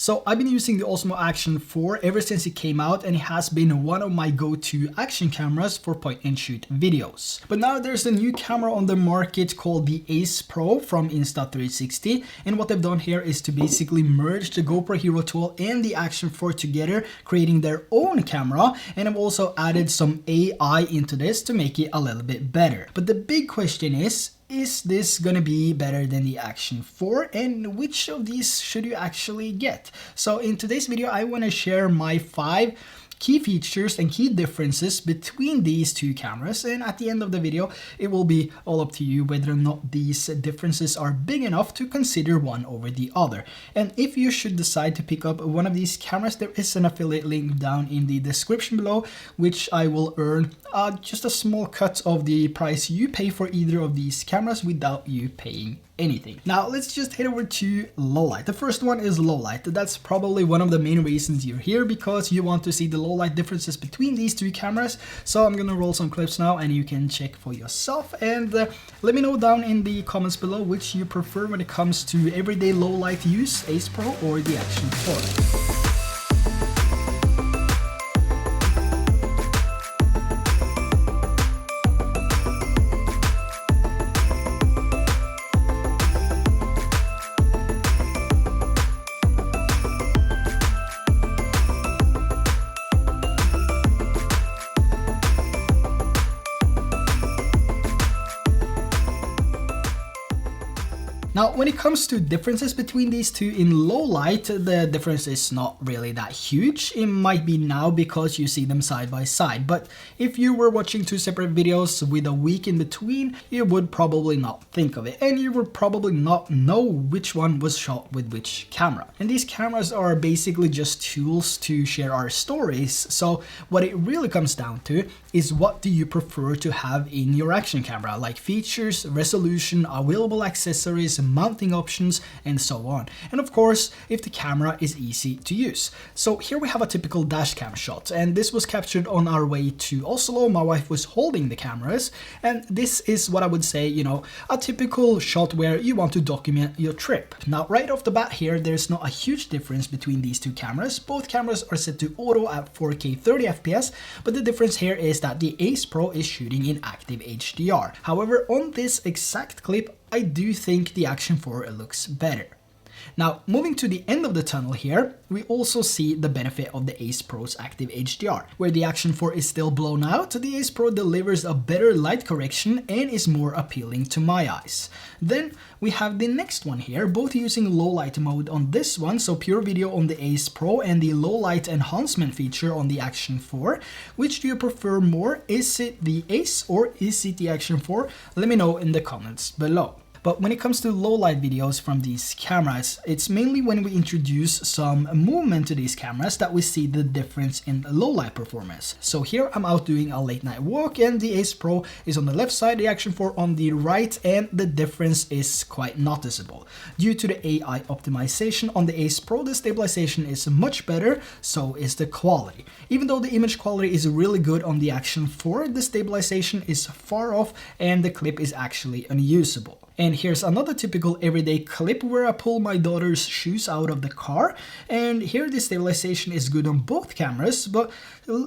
So I've been using the Osmo Action 4 ever since it came out, and it has been one of my go-to action cameras for point-and-shoot videos. But now there's a new camera on the market called the Ace Pro from Insta360, and what they've done here is to basically merge the GoPro Hero tool and the Action 4 together, creating their own camera, and I've also added some AI into this to make it a little bit better. But the big question is this gonna be better than the Action 4, and which of these should you actually get? So in today's video, I want to share my 5 key features and key differences between these two cameras, and at the end of the video it will be all up to you whether or not these differences are big enough to consider one over the other. And if you should decide to pick up one of these cameras, there is an affiliate link down in the description below, which I will earn just a small cut of the price you pay for either of these cameras without you paying anything. Now let's just head over to low light. The first one is low light. That's probably one of the main reasons you're here, because you want to see the low light differences between these two cameras. So I'm gonna roll some clips now and you can check for yourself, and let me know down in the comments below which you prefer when it comes to everyday low light use, Ace Pro or the Action 4. Now, when it comes to differences between these two in low light, the difference is not really that huge. It might be now because you see them side by side, but if you were watching two separate videos with a week in between, you would probably not think of it, and you would probably not know which one was shot with which camera. And these cameras are basically just tools to share our stories, so what it really comes down to is what do you prefer to have in your action camera, like features, resolution, available accessories, mounting options, and so on. And of course, if the camera is easy to use. So here we have a typical dash cam shot, and this was captured on our way to Oslo. My wife was holding the cameras, and this is what I would say, you know, a typical shot where you want to document your trip. Now, right off the bat here, there's not a huge difference between these two cameras. Both cameras are set to auto at 4K 30 FPS, but the difference here is that the Ace Pro is shooting in active HDR. However, on this exact clip, I do think the Action 4 looks better. Now, moving to the end of the tunnel here, we also see the benefit of the Ace Pro's active HDR. Where the Action 4 is still blown out, the Ace Pro delivers a better light correction and is more appealing to my eyes. Then we have the next one here, both using low light mode on this one, so pure video on the Ace Pro, and the low light enhancement feature on the Action 4. Which do you prefer more? Is it the Ace or is it the Action 4? Let me know in the comments below. But when it comes to low light videos from these cameras, it's mainly when we introduce some movement to these cameras that we see the difference in low light performance. So here I'm out doing a late night walk, and the Ace Pro is on the left side, the Action 4 on the right, and the difference is quite noticeable. Due to the AI optimization on the Ace Pro, the stabilization is much better, so is the quality. Even though the image quality is really good on the Action 4, the stabilization is far off and the clip is actually unusable. And here's another typical everyday clip where I pull my daughter's shoes out of the car, and here the stabilization is good on both cameras, but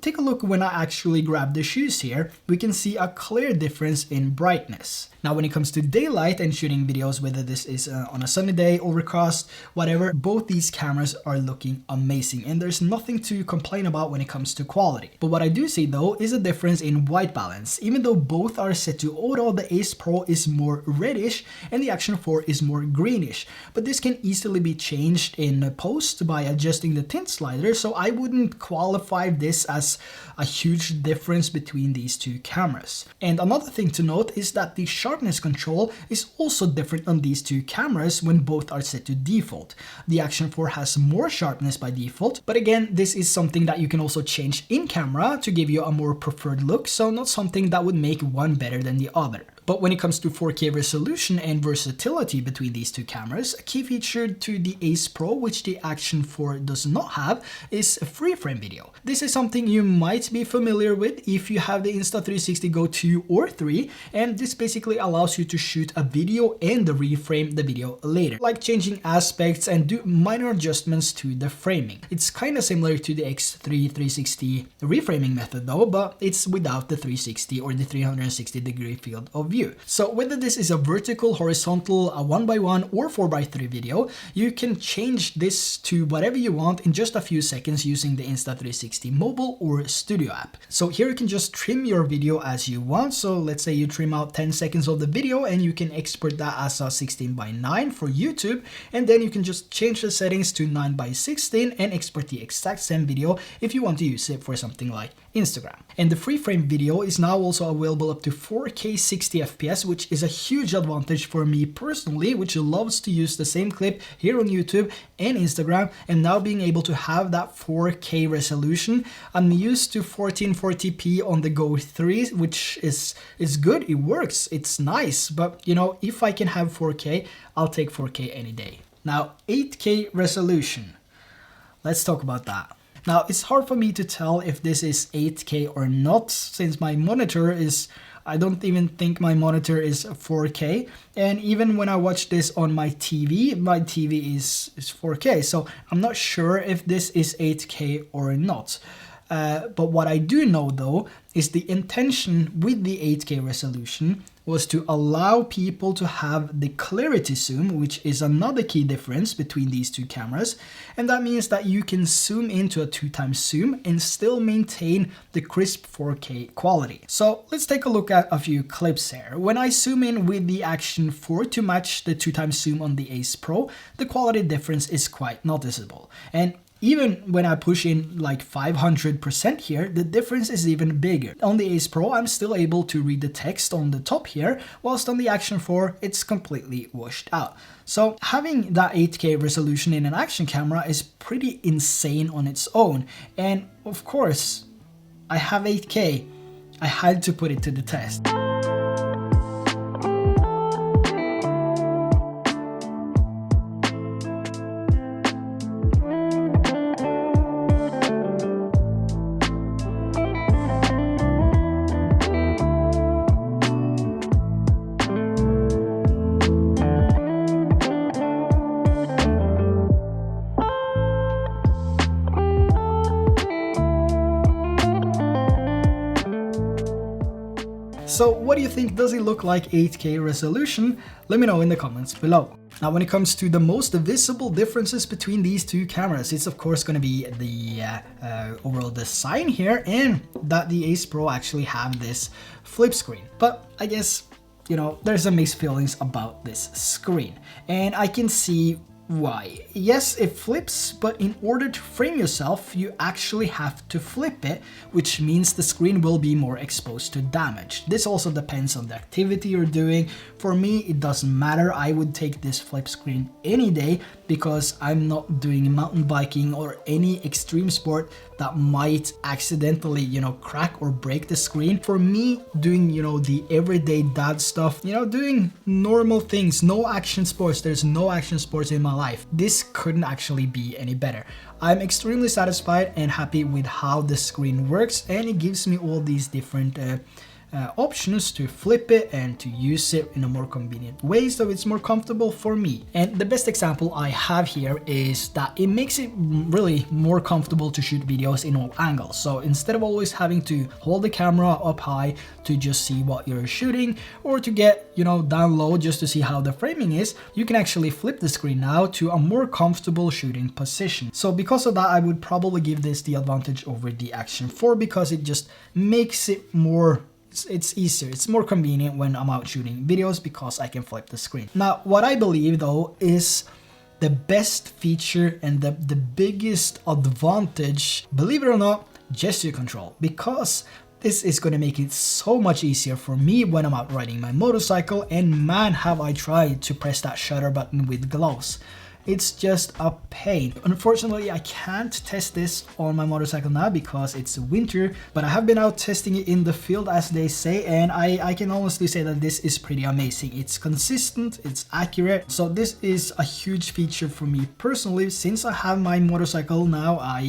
take a look when I actually grab the shoes here, we can see a clear difference in brightness. Now when it comes to daylight and shooting videos, whether this is on a sunny day, overcast, whatever, both these cameras are looking amazing, and there's nothing to complain about when it comes to quality. But what I do see though is a difference in white balance. Even though both are set to auto, the Ace Pro is more reddish and the Action 4 is more greenish, but this can easily be changed in post by adjusting the tint slider, so I wouldn't qualify this as a huge difference between these two cameras. And another thing to note is that the sharpness control is also different on these two cameras when both are set to default. The Action 4 has more sharpness by default, but again, this is something that you can also change in camera to give you a more preferred look, so not something that would make one better than the other. But when it comes to 4K resolution and versatility between these two cameras, a key feature to the Ace Pro, which the Action 4 does not have, is free frame video. This is something you might be familiar with if you have the Insta360 Go 2 or 3, and this basically allows you to shoot a video and reframe the video later, like changing aspects and do minor adjustments to the framing. It's kind of similar to the X3 360 reframing method though, but it's without the 360 or the 360 degree field of view. So whether this is a vertical, horizontal, a 1x1 or 4x3 video, you can change this to whatever you want in just a few seconds using the Insta360 mobile or studio app. So here you can just trim your video as you want. So let's say you trim out 10 seconds of the video and you can export that as a 16:9 for YouTube, and then you can just change the settings to 9:16 and export the exact same video if you want to use it for something like Instagram. And the free frame video is now also available up to 4K 60 FPS, which is a huge advantage for me personally, which loves to use the same clip here on YouTube and Instagram, and now being able to have that 4K resolution. I'm used to 1440p on the Go 3, which is good, it works, it's nice, but you know, if I can have 4K, I'll take 4K any day. Now, 8K resolution. Let's talk about that. Now, it's hard for me to tell if this is 8K or not, since my monitor is, I don't even think my monitor is 4K. And even when I watch this on my TV is 4K. So I'm not sure if this is 8K or not. But what I do know though is the intention with the 8K resolution was to allow people to have the clarity zoom, which is another key difference between these two cameras. And that means that you can zoom into a 2x zoom and still maintain the crisp 4K quality. So let's take a look at a few clips here. When I zoom in with the Action 4 to match the 2x zoom on the Ace Pro, the quality difference is quite noticeable. And even when I push in like 500% here, the difference is even bigger. On the Ace Pro, I'm still able to read the text on the top here, whilst on the Action 4, it's completely washed out. So having that 8K resolution in an action camera is pretty insane on its own. And of course, I have 8K. I had to put it to the test. So what do you think? Does it look like 8K resolution? Let me know in the comments below. Now, when it comes to the most visible differences between these two cameras, it's of course going to be the overall design here, and that the Ace Pro actually have this flip screen. But I guess, you know, there's some mixed feelings about this screen, and I can see why. Yes, it flips, but in order to frame yourself, you actually have to flip it, which means the screen will be more exposed to damage. This also depends on the activity you're doing. For me, it doesn't matter. I would take this flip screen any day because I'm not doing mountain biking or any extreme sport that might accidentally, you know, crack or break the screen. For me, doing, you know, the everyday dad stuff, you know, doing normal things, no action sports, there's no action sports in my life. This couldn't actually be any better. I'm extremely satisfied and happy with how the screen works, and it gives me all these different options to flip it and to use it in a more convenient way, so it's more comfortable for me. And the best example I have here is that it makes it really more comfortable to shoot videos in all angles. So instead of always having to hold the camera up high to just see what you're shooting, or to get, you know, down low just to see how the framing is, you can actually flip the screen now to a more comfortable shooting position. So because of that, I would probably give this the advantage over the Action 4 because it just makes it more, it's easier, it's more convenient when I'm out shooting videos because I can flip the screen. Now, what I believe though is the best feature and the biggest advantage, believe it or not, gesture control, because this is going to make it so much easier for me when I'm out riding my motorcycle, and man have I tried to press that shutter button with gloves. it's just a pain. Unfortunately, I can't test this on my motorcycle now because it's winter, but I have been out testing it in the field, as they say, and I can honestly say that this is pretty amazing. It's consistent, it's accurate, so this is a huge feature for me personally. Since I have my motorcycle now, I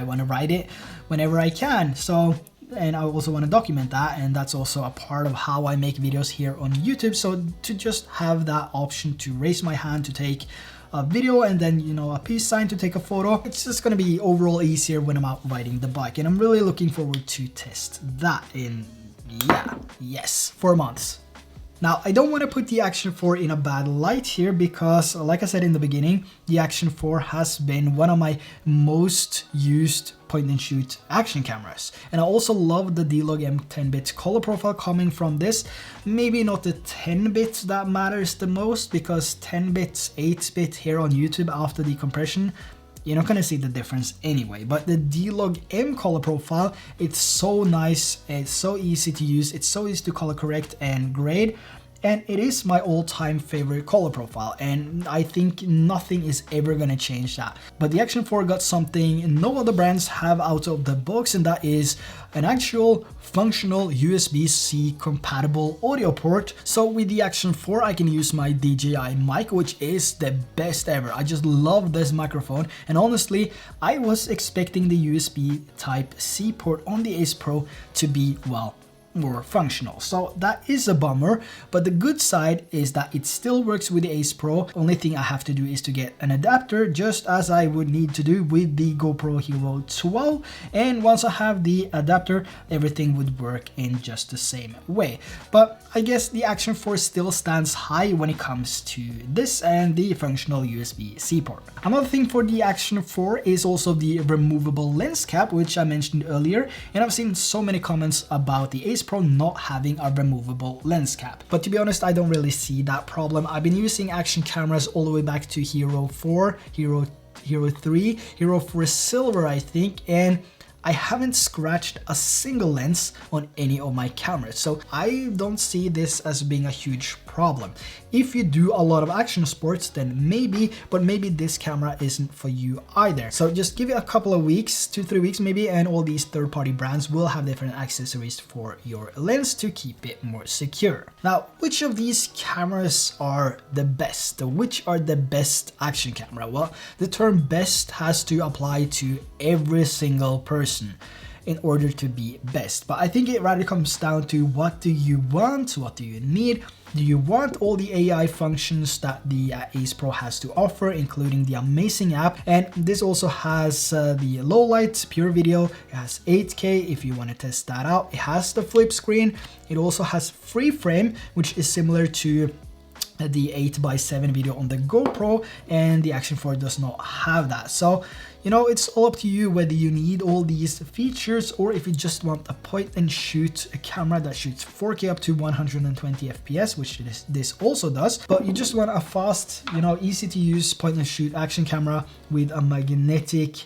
want to ride it whenever I can, so, and I also want to document that, and that's also a part of how I make videos here on YouTube. So to just have that option to raise my hand to take a video and then, you know, a peace sign to take a photo, it's just gonna be overall easier when I'm out riding the bike, and I'm really looking forward to test that in 4 months. Now, I don't want to put the Action 4 in a bad light here because, like I said in the beginning, the Action 4 has been one of my most used point-and-shoot action cameras. And I also love the D-Log M 10-bit color profile coming from this. Maybe not the 10-bit that matters the most, because 10 bits, 8-bit here on YouTube after the compression, you're not gonna see the difference anyway. But the D-Log M color profile, it's so nice, it's so easy to use, it's so easy to color correct and grade, and it is my all-time favorite color profile, and I think nothing is ever gonna change that. But the Action 4 got something no other brands have out of the box, and that is an actual functional USB-C compatible audio port. So with the Action 4 I can use my DJI mic, which is the best ever. I just love this microphone, and honestly I was expecting the USB Type-C port on the Ace Pro to be, well, more functional. So that is a bummer, but the good side is that it still works with the Ace Pro. Only thing I have to do is to get an adapter, just as I would need to do with the GoPro Hero 12, and once I have the adapter, everything would work in just the same way. But I guess the Action 4 still stands high when it comes to this and the functional USB-C port. Another thing for the Action 4 is also the removable lens cap, which I mentioned earlier, and I've seen so many comments about the Ace Pro not having a removable lens cap. But to be honest, I don't really see that problem. I've been using action cameras all the way back to Hero 4, Hero 3, Hero 4 Silver, I think, and I haven't scratched a single lens on any of my cameras, so I don't see this as being a huge problem. If you do a lot of action sports, then maybe, but maybe this camera isn't for you either. So just give it a couple of weeks, 2-3 weeks maybe, and all these third-party brands will have different accessories for your lens to keep it more secure. Now, which of these cameras are the best? Which are the best action camera? Well, the term best has to apply to every single person in order to be best. But I think it rather comes down to what do you want, what do you need? Do you want all the AI functions that the Ace Pro has to offer, including the amazing app? And this also has the low light, pure video, it has 8K if you want to test that out. It has the flip screen, it also has free frame, which is similar to the 8x7 video on the GoPro, and the Action 4 does not have that. So, you know, it's all up to you whether you need all these features or if you just want a point and shoot camera that shoots 4K up to 120 FPS, which this also does, but you just want a fast, you know, easy to use point and shoot action camera with a magnetic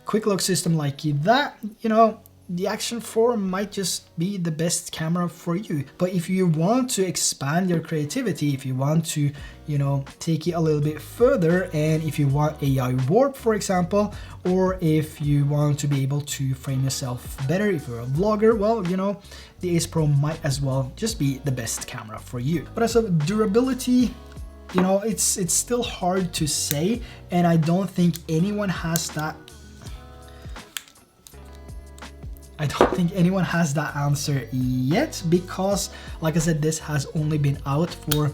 quick lock system like that. You know, the Action 4 might just be the best camera for you. But if you want to expand your creativity, if you want to, you know, take it a little bit further, and if you want AI warp, for example, or if you want to be able to frame yourself better, if you're a vlogger, well, you know, the Ace Pro might as well just be the best camera for you. But as of durability, you know, it's still hard to say, and I don't think anyone has that. I don't think anyone has that answer yet, because, like I said, this has only been out for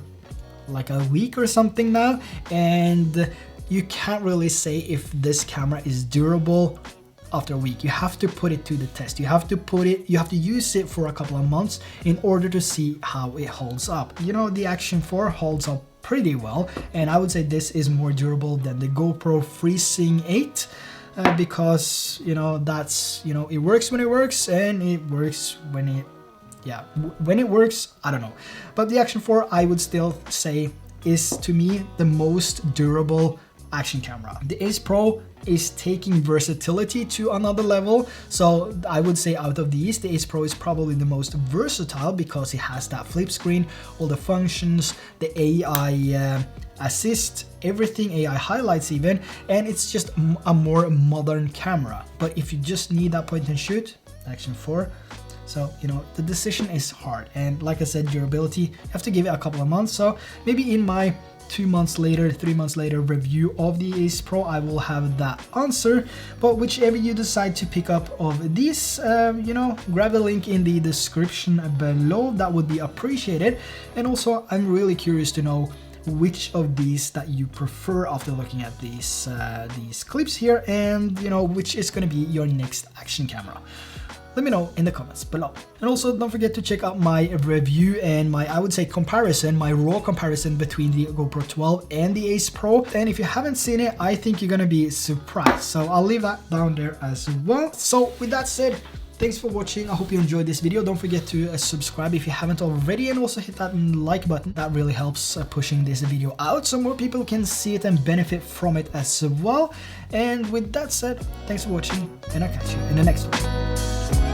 like a week or something now, and you can't really say if this camera is durable after a week. You have to put it to the test. You have to use it for a couple of months in order to see how it holds up. You know, the Action 4 holds up pretty well, and I would say this is more durable than the GoPro FreeSync 8. Because, you know, that's, you know, it works when it works, and it works when it, yeah, when it works, I don't know. But the Action 4, I would still say, is to me the most durable action camera. The Ace Pro is taking versatility to another level, so I would say out of these, the Ace Pro is probably the most versatile because it has that flip screen, all the functions, the AI assist, everything, AI highlights even, and it's just a more modern camera. But if you just need that point and shoot, Action 4. So, you know, the decision is hard. And like I said, durability, you have to give it a couple of months. So maybe in my 2 months later, 3 months later review of the Ace Pro, I will have that answer. But whichever you decide to pick up of these, you know, grab the link in the description below. That would be appreciated. And also, I'm really curious to know which of these that you prefer after looking at these clips here, and you know, which is going to be your next action camera. Let me know in the comments below. And also don't forget to check out my review and my, I would say, comparison, my raw comparison between the GoPro 12 and the Ace Pro. And if you haven't seen it, I think you're gonna be surprised. So I'll leave that down there as well. So with that said, thanks for watching. I hope you enjoyed this video. Don't forget to subscribe if you haven't already, and also hit that like button. That really helps pushing this video out so more people can see it and benefit from it as well. And with that said, thanks for watching, and I'll catch you in the next one.